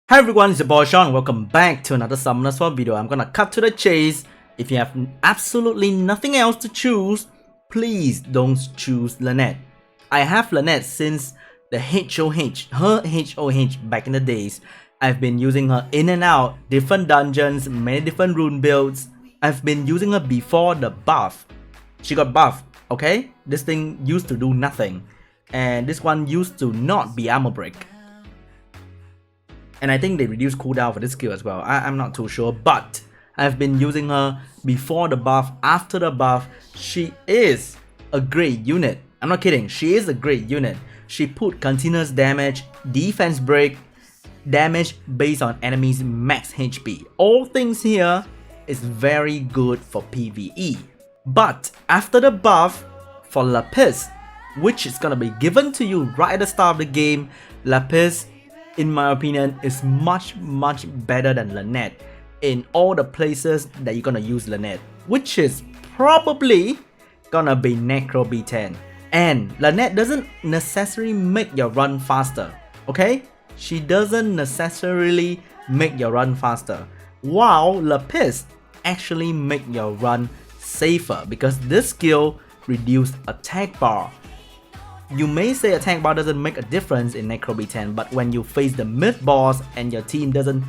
Hi everyone, it's your boy Sean. Welcome back to another Summoner Swap video. I'm gonna cut to the chase. If you have absolutely nothing else to choose, please don't choose Lanett. I have Lanett since the HOH, her HOH back in the days. I've been using her in and out, different dungeons, many different rune builds. I've been using her before the buff. She got buffed, okay? This thing used to do nothing. And this one used to not be armor break. And I think they reduced cooldown for this skill as well. I'm not too sure, but I've been using her before the buff, after the buff. She is a great unit. I'm not kidding, she is a great unit. She put continuous damage, defense break, damage based on enemies' max HP. All things here is very good for PvE. But after the buff, for Lapis, which is gonna be given to you right at the start of the game, Lapis, in my opinion, is much better than Lanett in all the places that you're gonna use Lanett, which is probably gonna be Necro B10. And Lanett doesn't necessarily make your run faster, okay? She doesn't necessarily make your run faster, while Lapis actually make your run safer because this skill reduces attack bar. You may say attack bar doesn't make a difference in Necro B10, but when you face the mid boss and your team doesn't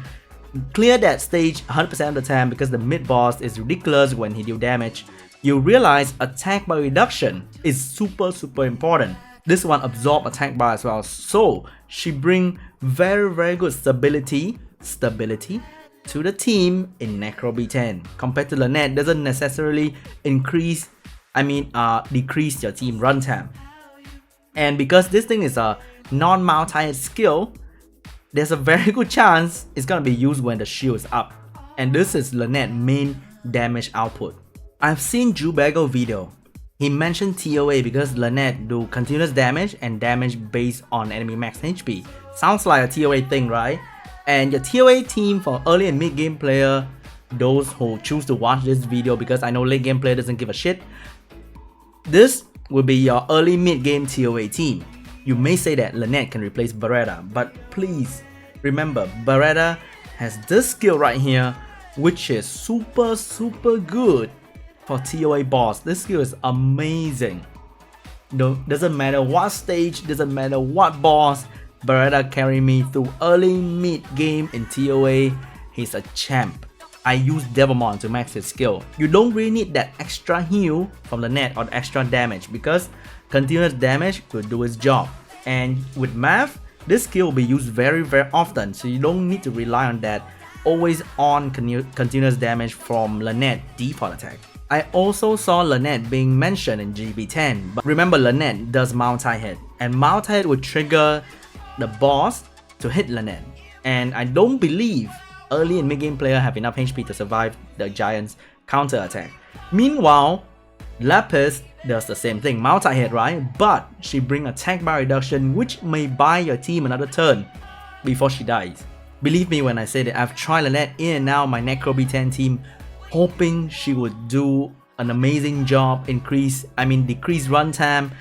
clear that stage 100% of the time because the mid boss is ridiculous when he deals damage, you realize attack bar reduction is super important. This one absorb attack bar as well, so she bring very good stability to the team in Necro B10 compared to Lanett. Doesn't necessarily decrease your team runtime. And because this thing is a non-multi skill, there's a very good chance it's gonna be used when the shield is up. And this is Lanett main damage output. I've seen Jubago video. He mentioned TOA because Lanett do continuous damage and damage based on enemy max HP. Sounds like a TOA thing, right? And your TOA team for early and mid game player, those who choose to watch this video because I know late game player doesn't give a shit, this will be your early mid-game TOA team. You may say that Lanett can replace Beretta, but please remember Beretta has this skill right here, which is super good for TOA boss. This skill is amazing. Doesn't matter what stage, doesn't matter what boss, Beretta carry me through early mid-game in TOA. He's a champ. I use Devilmon to max his skill. You don't really need that extra heal from Lanett or the extra damage because continuous damage will do its job. And with Math, this skill will be used very often, so you don't need to rely on that always on continuous damage from Lanett default attack. I also saw Lanett being mentioned in GB10, but remember Lanett does multi-hit, and multi-hit will trigger the boss to hit Lanett. And I don't believe early and mid-game player have enough HP to survive the giant's counter attack. Meanwhile, Lapis does the same thing, multi-hit, right? But she brings attack bar reduction, which may buy your team another turn before she dies. Believe me when I say that I've tried Lanett in and out my Necro B10 team, hoping she would do an amazing job, decrease runtime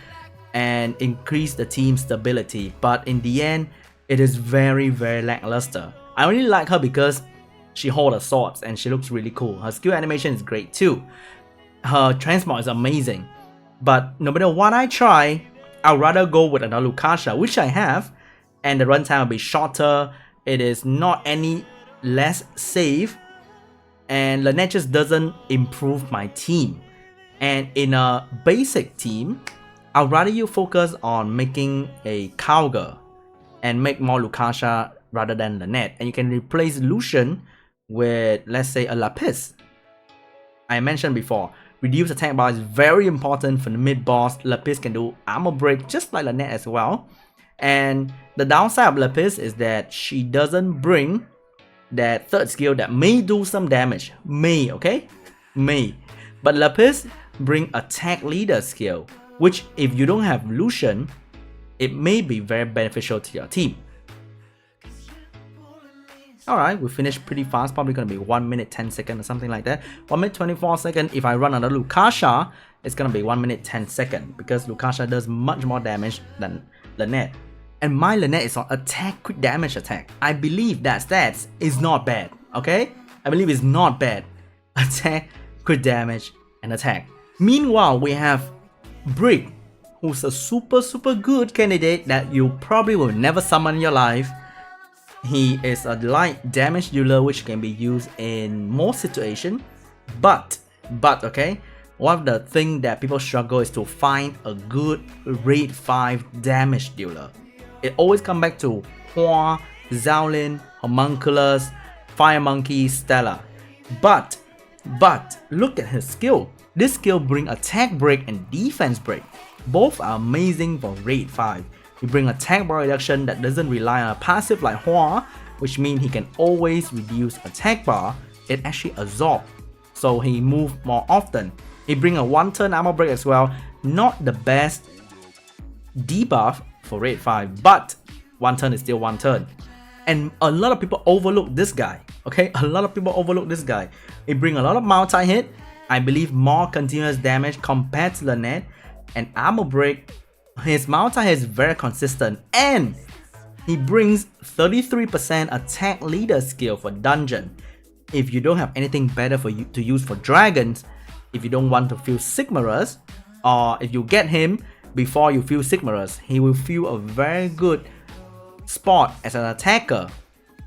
and increase the team's stability. But in the end, it is very lackluster. I only like her because she holds her swords and she looks really cool. Her skill animation is great too. Her transmog is amazing. But no matter what I try, I'd rather go with another Lukasha, which I have, and the runtime will be shorter. It is not any less safe, and Lanett just doesn't improve my team. And in a basic team, I'd rather you focus on making a Cowgirl and make more Lukasha rather than Lanett, and you can replace Lucian with, let's say, a Lapis. I mentioned before, reduce attack bar is very important for the mid boss. Lapis can do armor break just like Lanett as well. And the downside of Lapis is that she doesn't bring that third skill that may do some damage. May. But Lapis bring attack leader skill, which if you don't have Lucian, it may be very beneficial to your team. Alright, we finished pretty fast, probably gonna be 1 minute 10 seconds or something like that. 1 minute 24 seconds. If I run another Lukasha, it's gonna be 1 minute 10 seconds because Lukasha does much more damage than Lanett. and my Lanett is on attack, crit damage attack. I believe that stats is not bad, okay? I believe it's not bad. Attack, crit damage, and attack. Meanwhile, we have BRIG, who's a super good candidate that you probably will never summon in your life. He is a light damage dealer which can be used in most situations, but okay, one of the things that people struggle is to find a good rate 5 damage dealer. It always comes back to Hua, Xiaolin, Homunculus, Fire Monkey, Stella. But look at his skill. This skill brings attack break and defense break. Both are amazing for rate 5. He brings attack bar reduction that doesn't rely on a passive like Hua, which means he can always reduce attack bar. It actually absorbs, so he moves more often. He brings a 1-turn armor break as well. Not the best debuff for rate 5, but 1 turn is still 1 turn. And a lot of people overlook this guy, okay? A lot of people overlook this guy. He brings a lot of multi-hit, I believe more continuous damage compared to Lanett, and armor break. His multi-hit is very consistent, and he brings 33% attack leader skill for dungeon. If you don't have anything better for you to use for dragons, if you don't want to feel Sigmarus, or if you get him before you feel Sigmarus, he will feel a very good spot as an attacker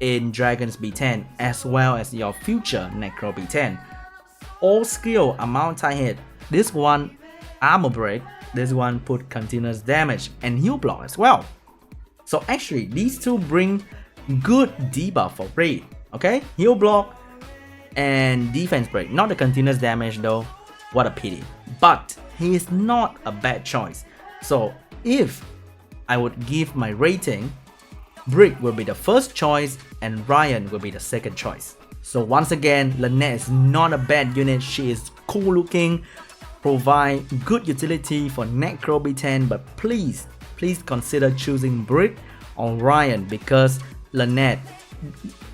in Dragons B10 as well as your future Necro B10. All skill are multi-hit. This one armor break, this one put continuous damage and heal block as well. So actually these two bring good debuff for raid, okay? Heal block and defense break, not the continuous damage though, what a pity. But he is not a bad choice. So if I would give my rating, BRIG will be the first choice and Ryan will be the second choice. So once again, Lanett is not a bad unit. She is cool looking, provide good utility for Necro B10, but please consider choosing BRIG or Ryan, because Lanett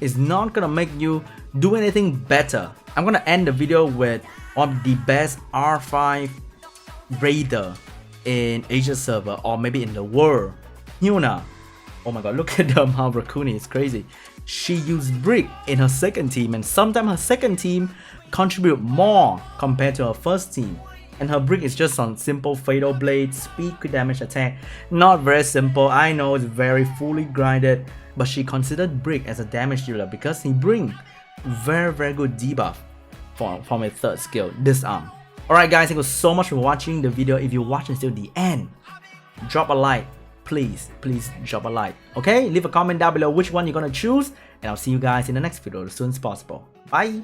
is not gonna make you do anything better. I'm gonna end the video with one of the best R5 raider in Asia server or maybe in the world, Hyuna. Oh my god, look at the amount of Rakuni, it's crazy. She used BRIG in her second team, and sometimes her second team contribute more compared to her first team. And her BRIG is just on simple Fatal Blade, speed, crit damage, attack. Not very simple, I know it's very fully grinded, but she considered BRIG as a damage dealer because he brings very good debuff from his third skill, Disarm. Alright guys, thank you so much for watching the video. If you watch until the end, drop a like. Please drop a like, okay? Leave a comment down below which one you're gonna choose, and I'll see you guys in the next video as soon as possible. Bye!